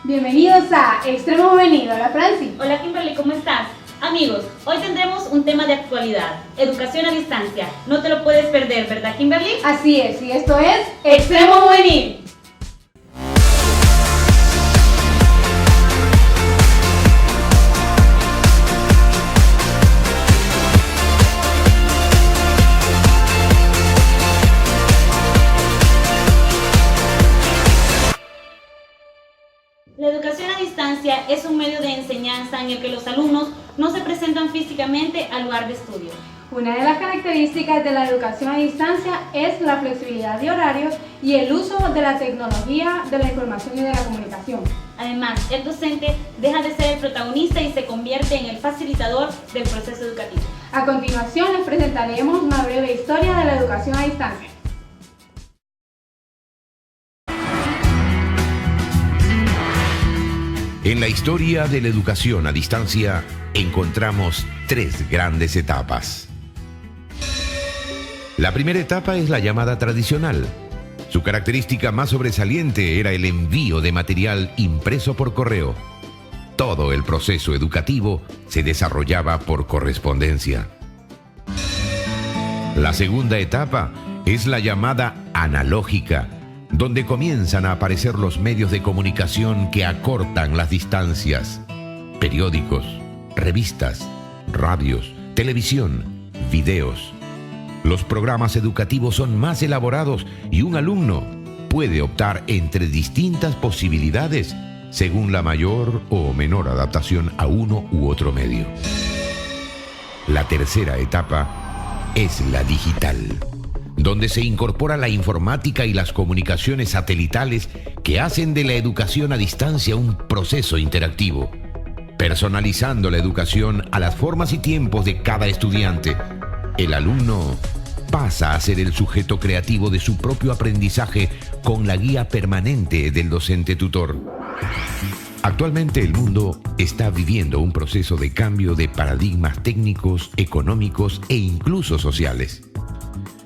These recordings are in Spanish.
Bienvenidos a Extremo Juvenil. Hola Franci. Hola Kimberly, ¿cómo estás? Amigos, hoy tendremos un tema de actualidad, educación a distancia. No te lo puedes perder, ¿verdad Kimberly? Así es, y esto es Extremo Juvenil. La educación a distancia es un medio de enseñanza en el que los alumnos no se presentan físicamente al lugar de estudio. Una de las características de la educación a distancia es la flexibilidad de horarios y el uso de la tecnología de la información y de la comunicación. Además, el docente deja de ser el protagonista y se convierte en el facilitador del proceso educativo. A continuación les presentaremos una breve historia de la educación a distancia. En la historia de la educación a distancia encontramos tres grandes etapas. La primera etapa es la llamada tradicional. Su característica más sobresaliente era el envío de material impreso por correo. Todo el proceso educativo se desarrollaba por correspondencia. La segunda etapa es la llamada analógica, donde comienzan a aparecer los medios de comunicación que acortan las distancias. Periódicos, revistas, radios, televisión, videos. Los programas educativos son más elaborados y un alumno puede optar entre distintas posibilidades según la mayor o menor adaptación a uno u otro medio. La tercera etapa es la digital, donde se incorpora la informática y las comunicaciones satelitales que hacen de la educación a distancia un proceso interactivo, personalizando la educación a las formas y tiempos de cada estudiante. El alumno pasa a ser el sujeto creativo de su propio aprendizaje con la guía permanente del docente tutor. Actualmente el mundo está viviendo un proceso de cambio de paradigmas técnicos, económicos e incluso sociales.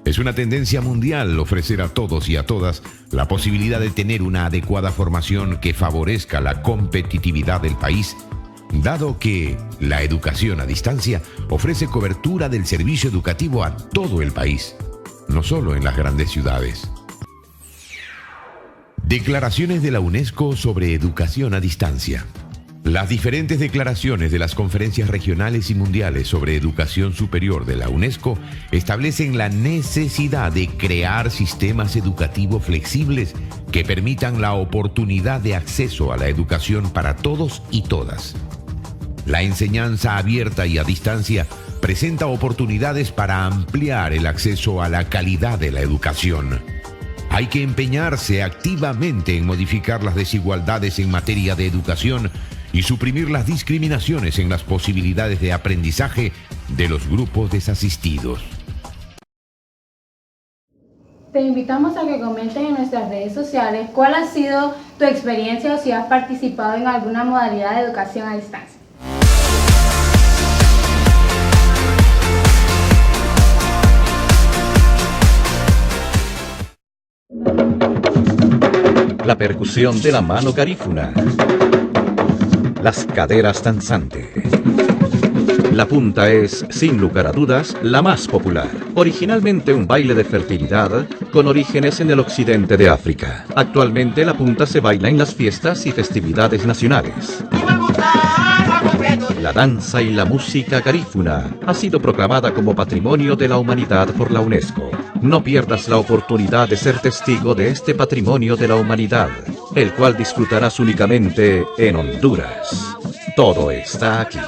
Es una tendencia mundial ofrecer a todos y a todas la posibilidad de tener una adecuada formación que favorezca la competitividad del país, dado que la educación a distancia ofrece cobertura del servicio educativo a todo el país, no solo en las grandes ciudades. Declaraciones de la UNESCO sobre educación a distancia. Las diferentes declaraciones de las conferencias regionales y mundiales sobre educación superior de la UNESCO establecen la necesidad de crear sistemas educativos flexibles que permitan la oportunidad de acceso a la educación para todos y todas. La enseñanza abierta y a distancia presenta oportunidades para ampliar el acceso a la calidad de la educación. Hay que empeñarse activamente en modificar las desigualdades en materia de educación y suprimir las discriminaciones en las posibilidades de aprendizaje de los grupos desasistidos. Te invitamos a que comentes en nuestras redes sociales cuál ha sido tu experiencia o si has participado en alguna modalidad de educación a distancia. La percusión de la mano garífuna. Las caderas danzantes. La punta es, sin lugar a dudas, la más popular. Originalmente un baile de fertilidad con orígenes en el occidente de África. Actualmente la punta se baila en las fiestas y festividades nacionales. La danza y la música garífuna ha sido proclamada como Patrimonio de la Humanidad por la UNESCO. No pierdas la oportunidad de ser testigo de este Patrimonio de la Humanidad, el cual disfrutarás únicamente en Honduras. Todo está aquí.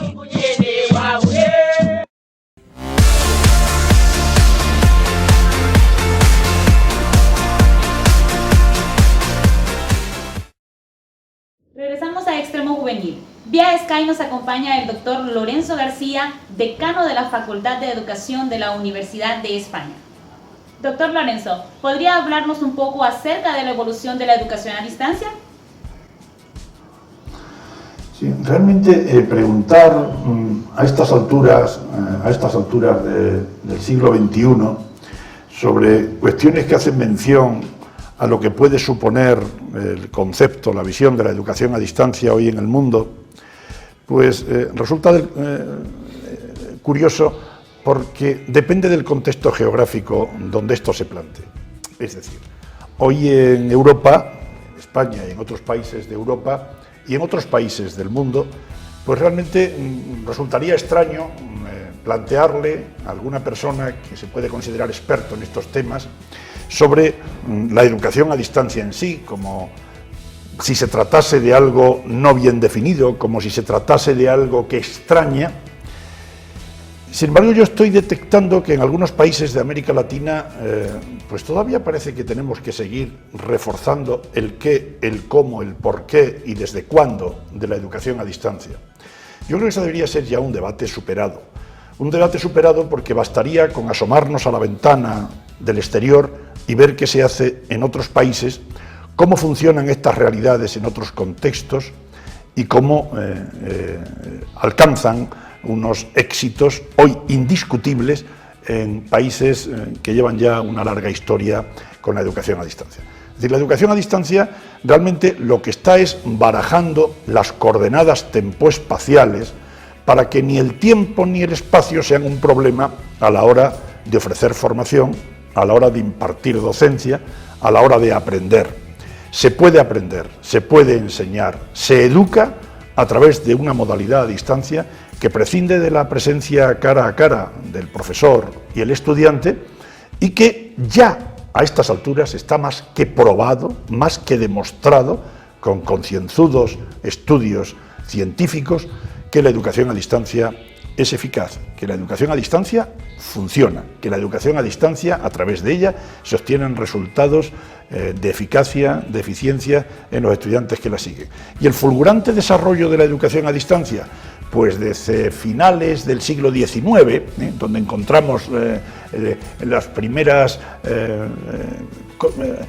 Regresamos a Extremo Juvenil. Vía Sky nos acompaña el doctor Lorenzo García, decano de la Facultad de Educación de la Universidad de España. Doctor Lorenzo, ¿podría hablarnos un poco acerca de la evolución de la educación a distancia? Sí, realmente preguntar a estas alturas del siglo XXI sobre cuestiones que hacen mención a lo que puede suponer el concepto, la visión de la educación a distancia hoy en el mundo, pues resulta curioso porque depende del contexto geográfico donde esto se plantee. Es decir, hoy en Europa, en España y en otros países de Europa y en otros países del mundo, pues realmente resultaría extraño plantearle a alguna persona que se puede considerar experto en estos temas sobre la educación a distancia en sí, como si se tratase de algo no bien definido, como si se tratase de algo que extraña. Sin embargo, yo estoy detectando que en algunos países de América Latina pues todavía parece que tenemos que seguir reforzando el qué, el cómo, el por qué y desde cuándo de la educación a distancia. Yo creo que ese debería ser ya un debate superado. Un debate superado porque bastaría con asomarnos a la ventana del exterior y ver qué se hace en otros países, cómo funcionan estas realidades en otros contextos y cómo alcanzan unos éxitos hoy indiscutibles en países que llevan ya una larga historia con la educación a distancia. Es decir, la educación a distancia realmente lo que está es barajando las coordenadas tempoespaciales para que ni el tiempo ni el espacio sean un problema a la hora de ofrecer formación, a la hora de impartir docencia, a la hora de aprender. Se puede aprender, se puede enseñar, se educa a través de una modalidad a distancia que prescinde de la presencia cara a cara del profesor y el estudiante y que ya a estas alturas está más que probado, más que demostrado con concienzudos estudios científicos que la educación a distancia es eficaz, que la educación a distancia funciona, que la educación a distancia, a través de ella, se obtienen resultados de eficacia, de eficiencia en los estudiantes que la siguen. Y el fulgurante desarrollo de la educación a distancia, pues desde finales del siglo XIX, donde encontramos las primeras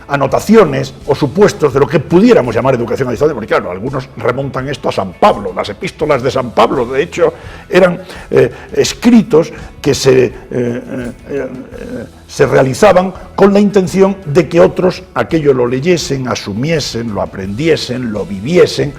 anotaciones o supuestos de lo que pudiéramos llamar educación a distancia, porque claro, algunos remontan esto a San Pablo, las epístolas de San Pablo, de hecho, eran escritos que se realizaban con la intención de que otros aquello lo leyesen, asumiesen, lo aprendiesen, lo viviesen.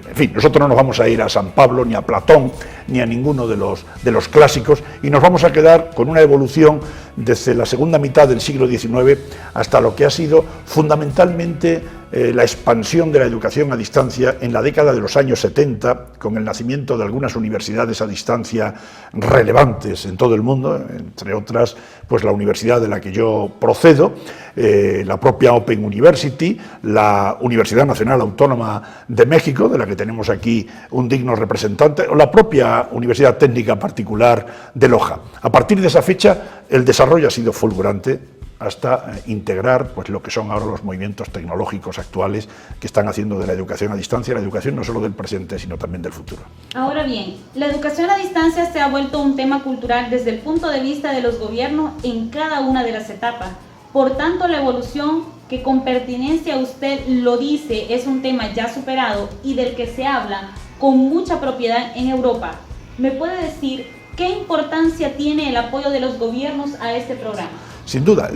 En fin, nosotros no nos vamos a ir a San Pablo, ni a Platón, ni a ninguno de los clásicos, y nos vamos a quedar con una evolución desde la segunda mitad del siglo XIX hasta lo que ha sido fundamentalmente la expansión de la educación a distancia en la década de los años 70, con el nacimiento de algunas universidades a distancia relevantes en todo el mundo, entre otras pues la universidad de la que yo procedo, la propia Open University, la Universidad Nacional Autónoma de México, de la que tenemos aquí un digno representante, o la propia Universidad Técnica Particular de Loja. A partir de esa fecha, el desarrollo ha sido fulgurante hasta integrar pues lo que son ahora los movimientos tecnológicos actuales que están haciendo de la educación a distancia, la educación no solo del presente, sino también del futuro. Ahora bien, la educación a distancia se ha vuelto un tema cultural desde el punto de vista de los gobiernos en cada una de las etapas. Por tanto, la evolución, que con pertinencia usted lo dice, es un tema ya superado y del que se habla con mucha propiedad en Europa. ¿Me puede decir qué importancia tiene el apoyo de los gobiernos a este programa? Sin duda,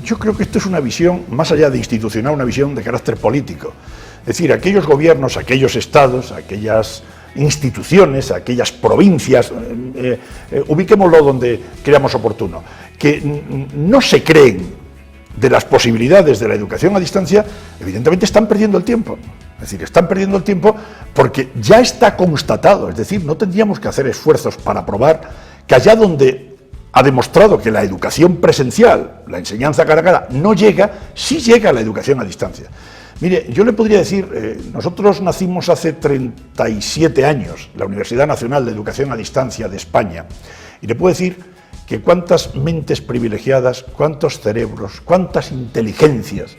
yo creo que esto es una visión, más allá de institucional, una visión de carácter político. Es decir, aquellos gobiernos, aquellos estados, aquellas instituciones, aquellas provincias, ubiquémoslo donde creamos oportuno, que no se creen de las posibilidades de la educación a distancia, evidentemente están perdiendo el tiempo. Es decir, están perdiendo el tiempo porque ya está constatado, es decir, no tendríamos que hacer esfuerzos para probar que allá donde ha demostrado que la educación presencial, la enseñanza cara a cara, no llega, sí llega la educación a distancia. Mire, yo le podría decir, nosotros nacimos hace 37 años, la Universidad Nacional de Educación a Distancia de España, y le puedo decir que cuántas mentes privilegiadas, cuántos cerebros, cuántas inteligencias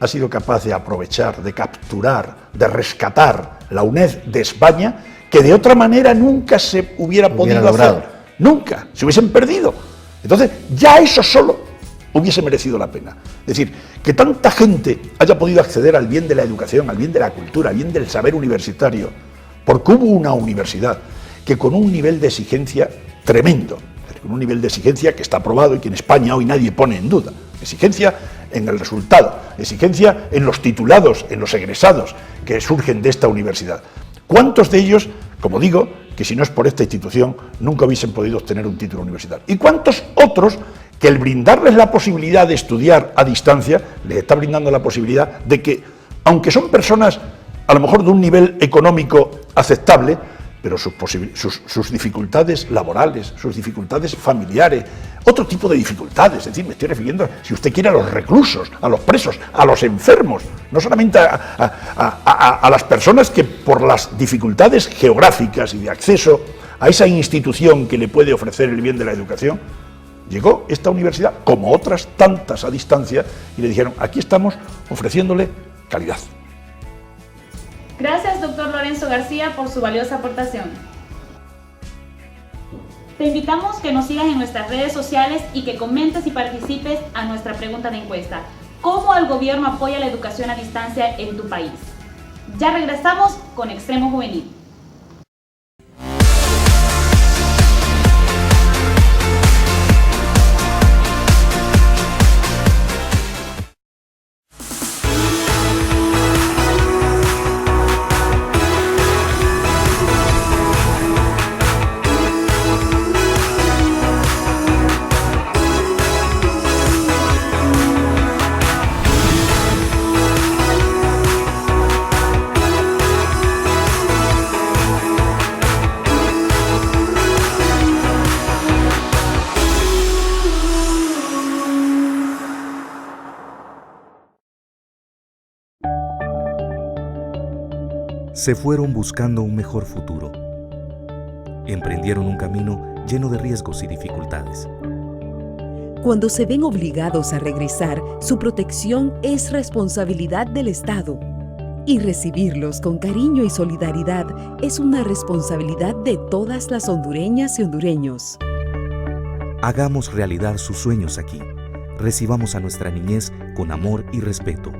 ha sido capaz de aprovechar, de capturar, de rescatar la UNED de España, que de otra manera nunca se hubiera podido hacer. Nunca, se hubiesen perdido. Entonces, ya eso solo hubiese merecido la pena. Es decir, que tanta gente haya podido acceder al bien de la educación, al bien de la cultura, al bien del saber universitario, porque hubo una universidad que con un nivel de exigencia tremendo, con un nivel de exigencia que está aprobado y que en España hoy nadie pone en duda, exigencia en el resultado, exigencia en los titulados, en los egresados que surgen de esta universidad. ¿Cuántos de ellos, como digo, que si no es por esta institución, nunca hubiesen podido obtener un título universitario? ¿Y cuántos otros que el brindarles la posibilidad de estudiar a distancia, les está brindando la posibilidad de que, aunque son personas a lo mejor de un nivel económico aceptable, pero sus dificultades laborales, sus dificultades familiares, otro tipo de dificultades, es decir, me estoy refiriendo, si usted quiere, a los reclusos, a los presos, a los enfermos, no solamente a las personas que por las dificultades geográficas y de acceso a esa institución que le puede ofrecer el bien de la educación, llegó esta universidad, como otras tantas a distancia, y le dijeron, aquí estamos ofreciéndole calidad. Gracias, doctor Lorenzo García, por su valiosa aportación. Te invitamos que nos sigas en nuestras redes sociales y que comentes y participes a nuestra pregunta de encuesta. ¿Cómo el gobierno apoya la educación a distancia en tu país? Ya regresamos con Extremo Juvenil. Se fueron buscando un mejor futuro. Emprendieron un camino lleno de riesgos y dificultades. Cuando se ven obligados a regresar, su protección es responsabilidad del Estado. Y recibirlos con cariño y solidaridad es una responsabilidad de todas las hondureñas y hondureños. Hagamos realidad sus sueños aquí. Recibamos a nuestra niñez con amor y respeto.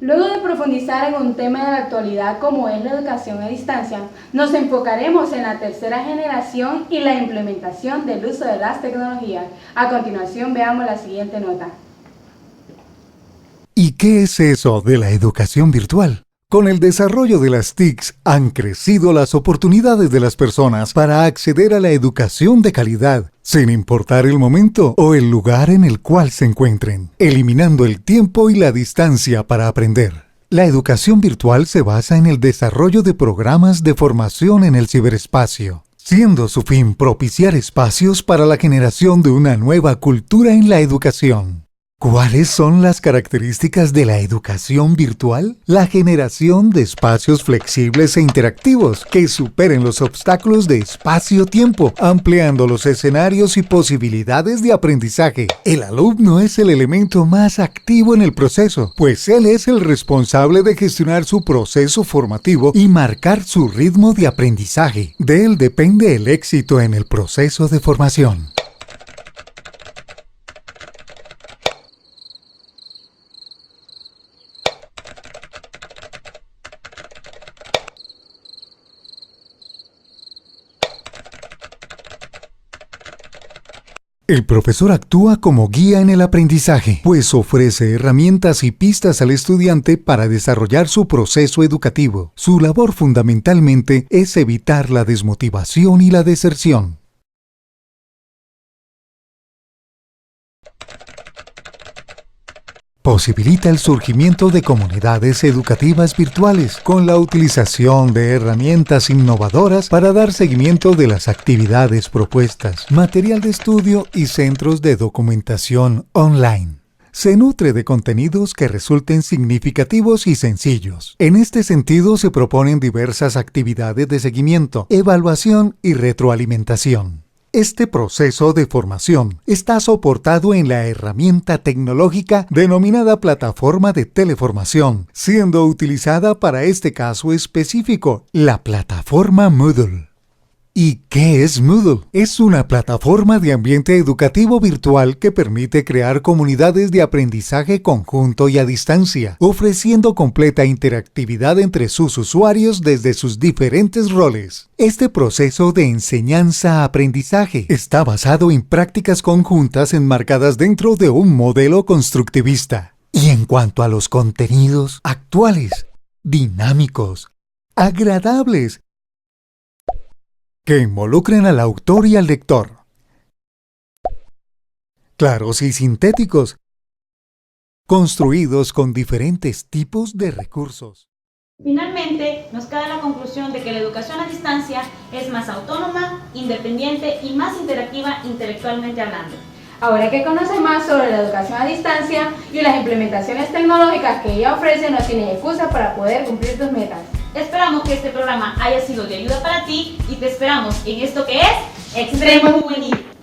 Luego de profundizar en un tema de la actualidad como es la educación a distancia, nos enfocaremos en la tercera generación y la implementación del uso de las tecnologías. A continuación veamos la siguiente nota. ¿Y qué es eso de la educación virtual? Con el desarrollo de las TICs han crecido las oportunidades de las personas para acceder a la educación de calidad, sin importar el momento o el lugar en el cual se encuentren, eliminando el tiempo y la distancia para aprender. La educación virtual se basa en el desarrollo de programas de formación en el ciberespacio, siendo su fin propiciar espacios para la generación de una nueva cultura en la educación. ¿Cuáles son las características de la educación virtual? La generación de espacios flexibles e interactivos que superen los obstáculos de espacio-tiempo, ampliando los escenarios y posibilidades de aprendizaje. El alumno es el elemento más activo en el proceso, pues él es el responsable de gestionar su proceso formativo y marcar su ritmo de aprendizaje. De él depende el éxito en el proceso de formación. El profesor actúa como guía en el aprendizaje, pues ofrece herramientas y pistas al estudiante para desarrollar su proceso educativo. Su labor fundamentalmente es evitar la desmotivación y la deserción. Posibilita el surgimiento de comunidades educativas virtuales con la utilización de herramientas innovadoras para dar seguimiento de las actividades propuestas, material de estudio y centros de documentación online. Se nutre de contenidos que resulten significativos y sencillos. En este sentido se proponen diversas actividades de seguimiento, evaluación y retroalimentación. Este proceso de formación está soportado en la herramienta tecnológica denominada plataforma de teleformación, siendo utilizada para este caso específico, la plataforma Moodle. ¿Y qué es Moodle? Es una plataforma de ambiente educativo virtual que permite crear comunidades de aprendizaje conjunto y a distancia, ofreciendo completa interactividad entre sus usuarios desde sus diferentes roles. Este proceso de enseñanza-aprendizaje está basado en prácticas conjuntas enmarcadas dentro de un modelo constructivista. Y en cuanto a los contenidos, actuales, dinámicos, agradables, que involucren al autor y al lector. Claros y sintéticos, construidos con diferentes tipos de recursos. Finalmente, nos queda la conclusión de que la educación a distancia es más autónoma, independiente y más interactiva intelectualmente hablando. Ahora que conoce más sobre la educación a distancia y las implementaciones tecnológicas que ella ofrece, no tiene excusa para poder cumplir tus metas. Esperamos que este programa haya sido de ayuda para ti y te esperamos en esto que es Extremo Juvenil.